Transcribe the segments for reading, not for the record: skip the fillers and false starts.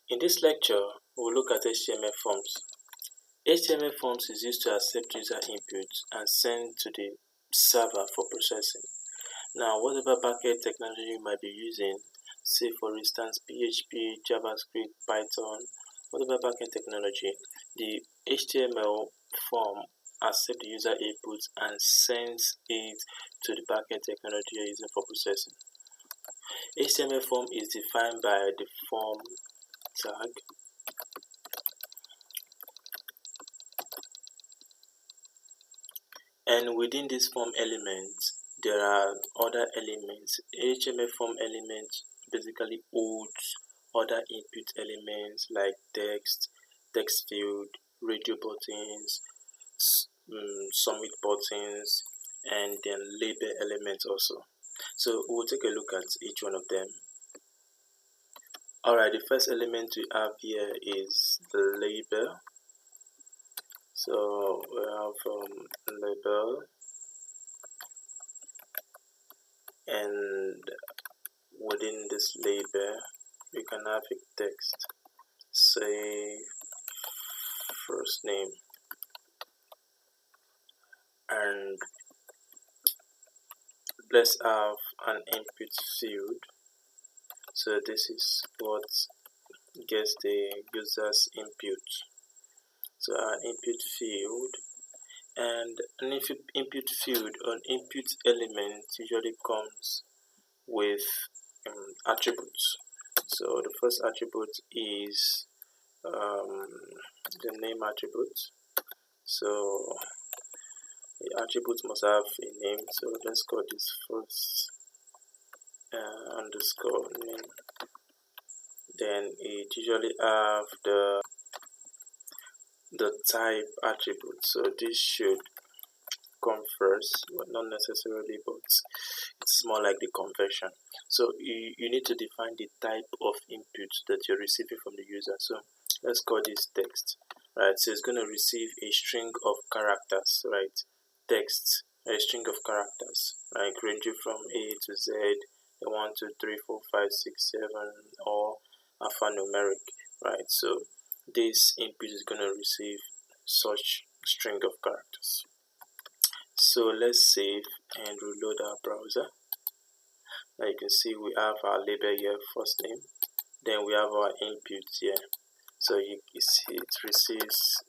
In this lecture, we'll look at HTML forms. HTML forms is used to accept user inputs and send to the server for processing. Now, whatever backend technology you might be using, say for instance PHP, JavaScript, Python, whatever backend technology, the HTML form accepts the user inputs and sends it to the backend technology you're using for processing. HTML form is defined by the form tag, and within this form element there are other elements. HTML form element basically holds other input elements like text field, radio buttons, submit buttons, and then label elements also. So we'll take a look at each one of them. Alright, the first element we have here is the label. So we have label, and within this label we can have a text, say first name, and let's have an input field. So this is what gets the user's input. So an input field, and an input field or input element usually comes with attributes. So the first attribute is the name attribute. So the attribute must have a name. So let's call this first underscore name. Then it usually have the type attribute. So this should come first, but not necessarily, but it's more like the conversion. So you need to define the type of input that you're receiving from the user. So let's call this text, right? So it's going to receive a string of characters, right? Text, a string of characters, right, ranging from A to Z, 1 2 3 4 5 6 7, or alphanumeric, right? So this input is going to receive such string of characters. So let's save and reload our browser. Now you can see we have our label here, first name, then we have our input here. So you see it receives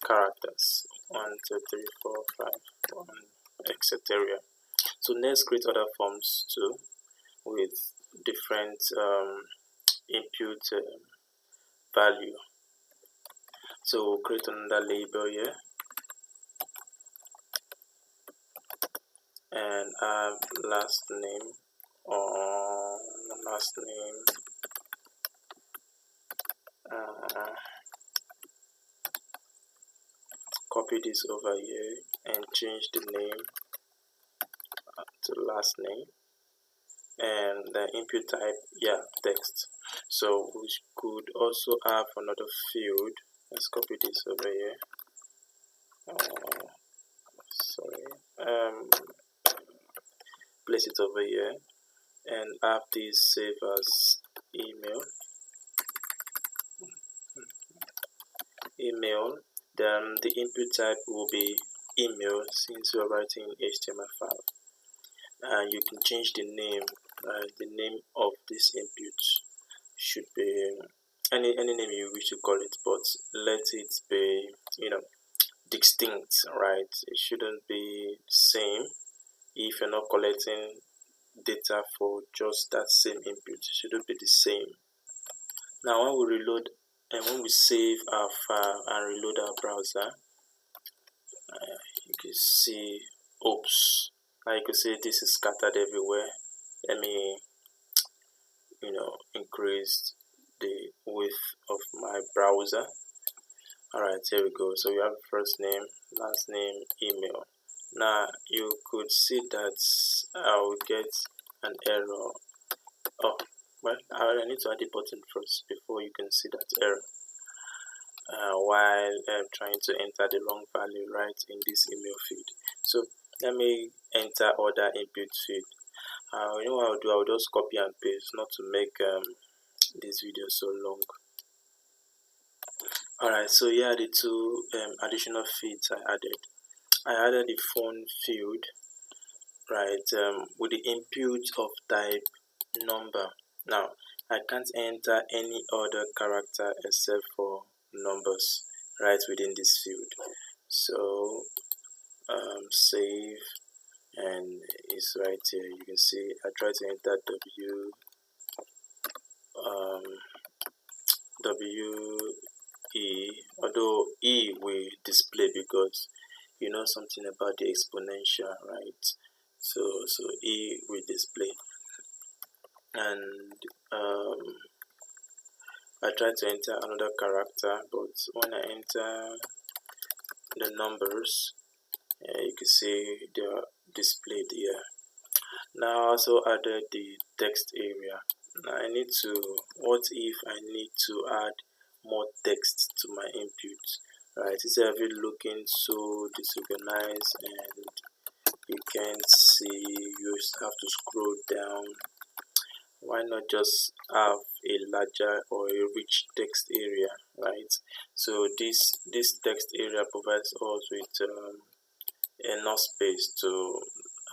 characters 1 2 3 4 5 1, etc. So let's create other forms too with different input value. So we'll create another label here and have last name or last name, copy this over here and change the name to last name, and the input type, text. So we could also have another field. Let's copy this over here. Place it over here and have this save as email. Then the input type will be email since we are writing HTML5. And you can change the name. The name of this input should be any name you wish to call it, but let it be distinct, right? It shouldn't be the same. If you're not collecting data for just that same input, it shouldn't be the same. Now when we reload and when we save our file and reload our browser, you can see, oops, now you can see this is scattered everywhere. Let me increase the width of my browser. Alright, here we go. So we have first name, last name, email. Now you could see that I will get an error. Oh, well, I need to add a button first before you can see that error. While trying to enter the wrong value right in this email field. So let me enter other input field. You know what I'll do? I'll just copy and paste, not to make this video so long. Alright, so here are the two additional fields I added the phone field, right, with the input of type number. Now I can't enter any other character except for numbers right within this field. So save, and it's right here. You can see I try to enter W, although E will display because you know something about the exponential, right? So E will display, and I try to enter another character, but when I enter the numbers, you can see they are displayed here. Now I also added the text area. Now I need to, what if I need to add more text to my input, right? It's everything looking so disorganized and you can't see, you have to scroll down. Why not just have a larger or a rich text area, right? So this text area provides us with enough space to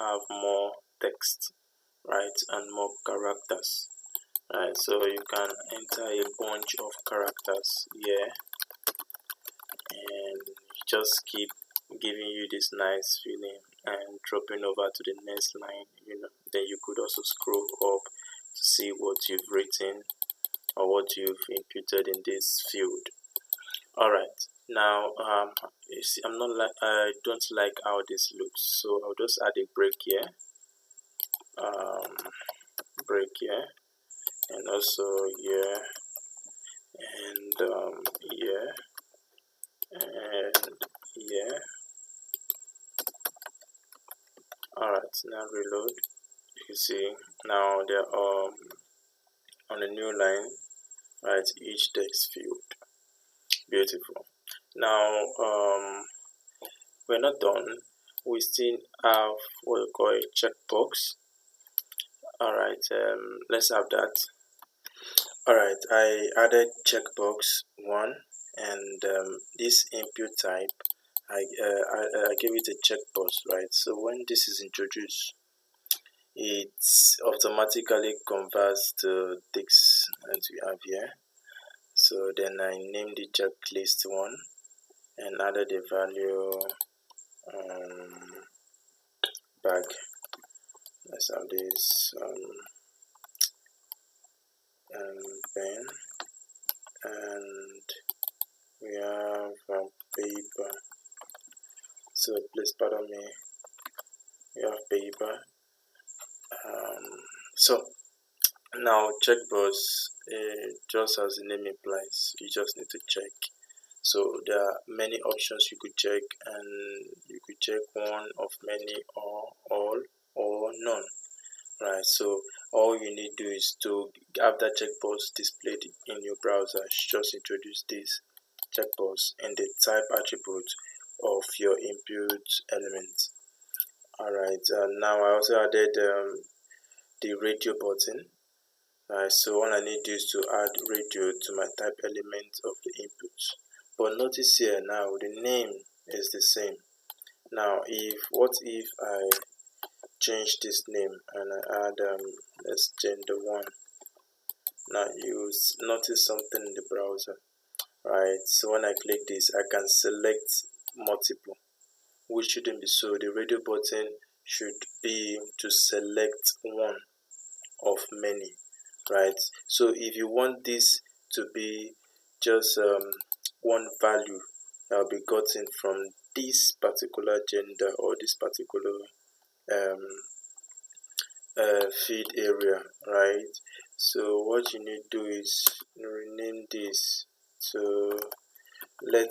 have more text, right, and more characters, right? So you can enter a bunch of characters here and just keep giving you this nice feeling and dropping over to the next line. Then you could also scroll up to see what you've written or what you've inputted in this field. Alright, now you see, I don't like how this looks, so I'll just add a break here, and also here, and here, and here. Alright, now reload. You can see now they're on a new line, right? Each text field. Beautiful. Now we're not done. We still have what we call a checkbox. Alright, let's have that. Alright, I added checkbox 1, and this input type, I gave it a checkbox, right? So when this is introduced, it automatically converts to text that we have here. So then I named the checklist 1 and added the value bag. Let's have this pen, and we have paper. So please pardon me, we have paper. So now checkbox, just as the name implies, you just need to check. So there are many options you could check, and you could check one of many, or all, or none, right? So all you need to do is to have that checkbox displayed in your browser. Just introduce this checkbox in the type attribute of your input element. Alright, now I also added the radio button. So all I need to do is to add radio to my type element of the input. But notice here now the name is the same. Now what if I change this name and I add let's gender 1. Now you notice something in the browser, right? So when I click this, I can select multiple, which shouldn't be so. The radio button should be to select one of many, right? So if you want this to be just one value that will be gotten from this particular gender or this particular feed area, right? So what you need to do is rename this. So let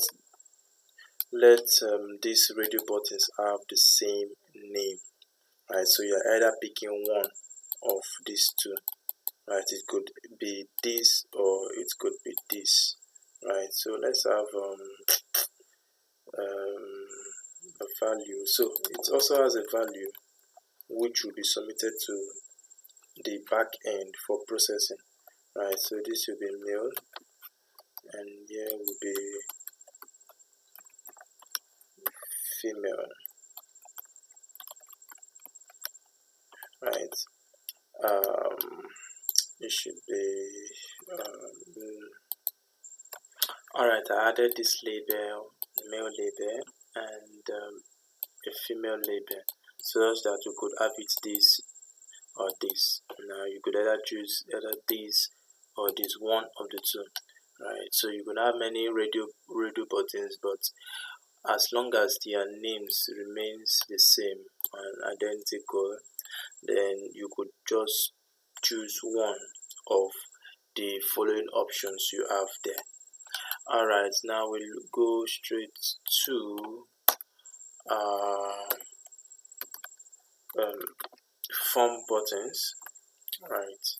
these radio buttons have the same name, right? So you're either picking one of these two, right? It could be this or it could be this, right? So let's have a value. So it also has a value which will be submitted to the back end for processing, right? So this will be male, and here will be female, right? It should be alright. I added this label, male label, and a female label, so that we could have it this or this. Now you could either choose either this or this, one of the two, right? So you could have many radio buttons, but as long as their names remains the same and identical, then you could just choose one of the following options you have there. Alright, now we'll go straight to form buttons, right?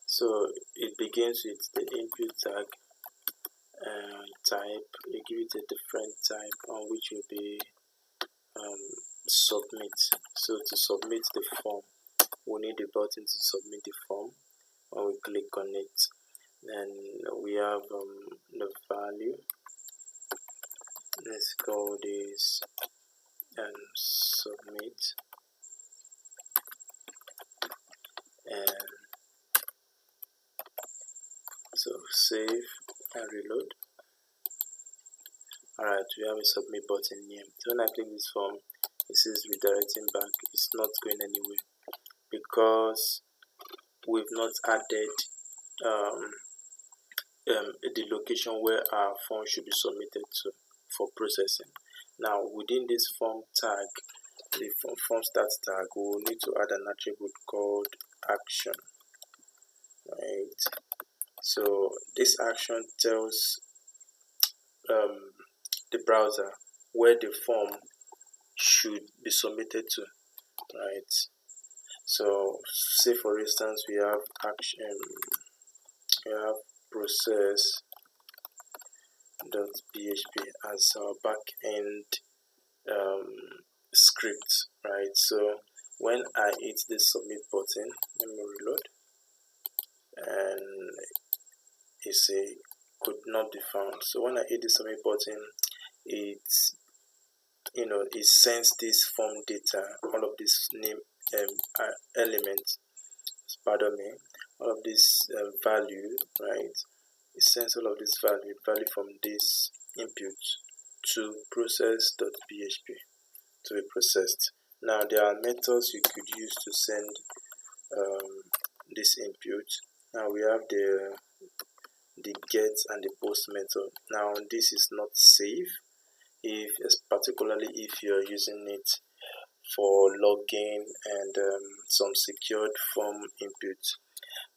So it begins with the input tag type. You give it a different type on which will be submit. So to submit the form, we need a button to submit the form. When we click on it, then we have the value. Let's call this submit, and so save and reload. Alright, we have a submit button here. So when I click this form, it says redirecting back. It's not going anywhere because we've not added the location where our form should be submitted to for processing. Now within this form tag, the form start tag, we will need to add an attribute called action, right? So this action tells the browser where the form should be submitted to, right? So say for instance we have action, we have process.php as our backend script, right? So when I hit this submit button, let me reload, and it say could not be found. So when I hit the submit button, it sends this form data, all of this name element, pardon me, all of this value, right? It sends all of this value from this input to process.php to be processed. Now there are methods you could use to send this input. Now we have the get and the post method. Now this is not safe, particularly if you are using it for login and some secured form input.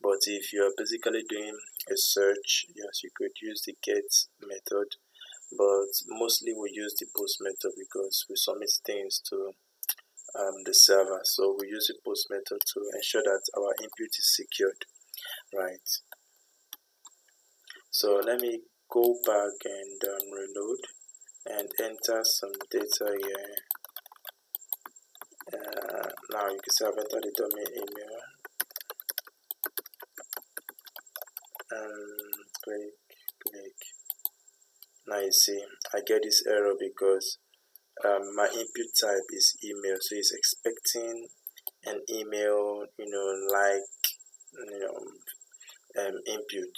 But if you are basically doing a search, yes, you could use the get method, but mostly we use the post method because we submit things to the server. So we use the post method to ensure that our input is secured, right? So let me go back and reload and enter some data here. Now you can see I've entered the domain email. Click. Now you see I get this error because my input type is email, so it's expecting an email, input.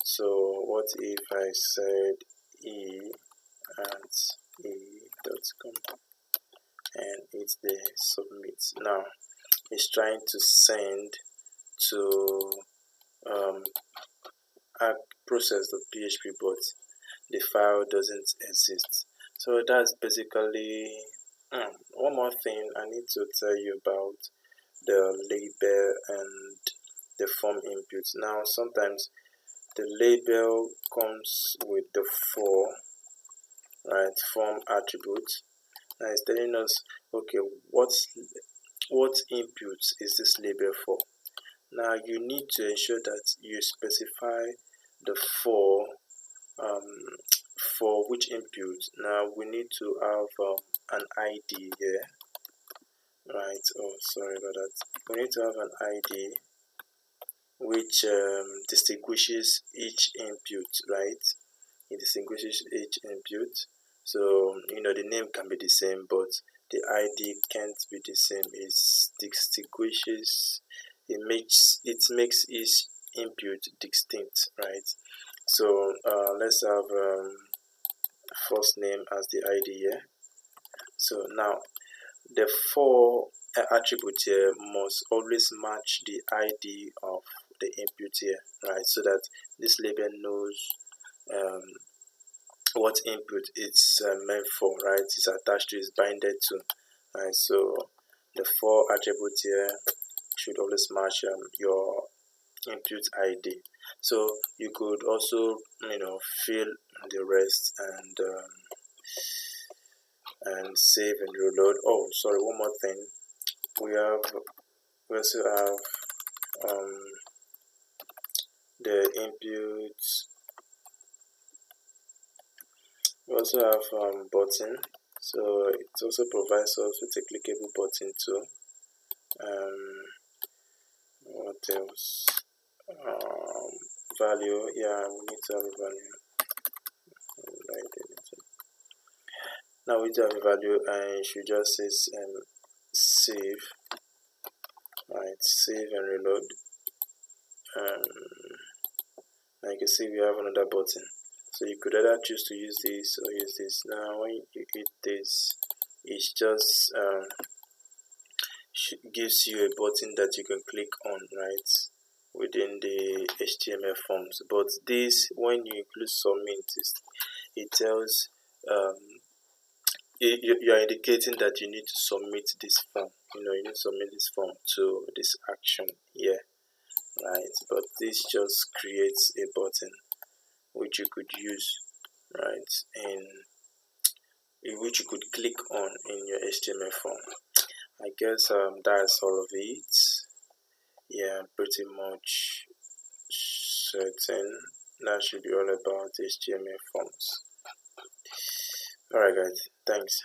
So what if I said e@e.com and it's the submit? Now it's trying to send to process.php, but the file doesn't exist. So that's basically one more thing I need to tell you about the label and the form input. Now sometimes the label comes with the form attributes, and it's telling us, okay, what inputs is this label for? Now you need to ensure that you specify the for which input. Now we need to have an ID here, right? Oh, sorry about that. We need to have an ID which distinguishes each input, right? It distinguishes each input. So the name can be the same, but the ID can't be the same. It distinguishes. It makes each input distinct, right? So let's have first name as the ID here. So now the four attributes here must always match the ID of the input here, right? So that this label knows what input it's meant for, right? It's attached to, is binded to, right? So the four attributes here should always match your input ID. So you could also fill the rest and save and reload. Oh, sorry, one more thing. We also have the inputs. We also have button. So it also provides us with a clickable button too. What else? Value. Yeah, we need to have a value. Now we do have a value, and you should just say save. Right, save and reload. Now you can see we have another button. So you could either choose to use this or use this. Now when you hit this, it just gives you a button that you can click on, right, within the HTML forms. But this, when you include submit, it tells you are indicating that you need to submit this form. You need to submit this form to this action here, right? But this just creates a button which you could use, right, and which you could click on in your HTML form. I guess that's all of it. Yeah, I'm pretty much certain that should be all about HTML forms. Alright guys, thanks.